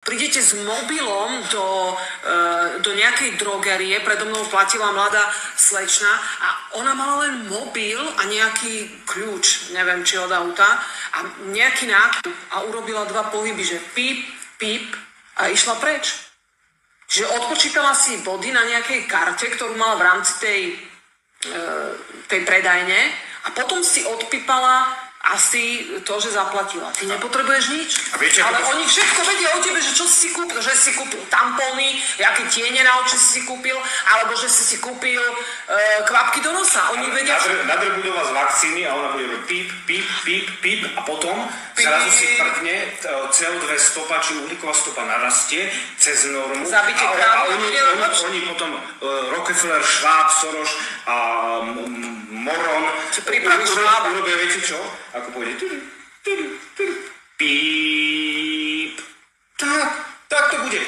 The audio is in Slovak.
Prídete s mobilom do nejakej drogerie, predo mnou platila mladá slečna a ona mala len mobil a nejaký kľúč, neviem či od auta, a nejaký nákup a urobila 2 pohyby, že píp, píp a išla preč. Že odpočítala si body na nejakej karte, ktorú mala v rámci tej predajne a potom si odpípala asi to, že zaplatila. Ty nepotrebuješ nič. Ale oni všetko vedia o tebe, že čo si kúpil. Že si kúpil tampóny, aké tiene na oči si kúpil, alebo že si kúpil kvapky do nosa. Oni vedia... Nadrbudú vás vakcíny a ona bude robiť píp, píp, píp, píp a potom zrazu si prdne CO2 stopa, či uhlíková stopa narastie cez normu. Zabite krávu. Oni potom Rockefeller, Schwab, Soros a Moron urobia, viete čo? Ako pôjde píp. Tak to bude.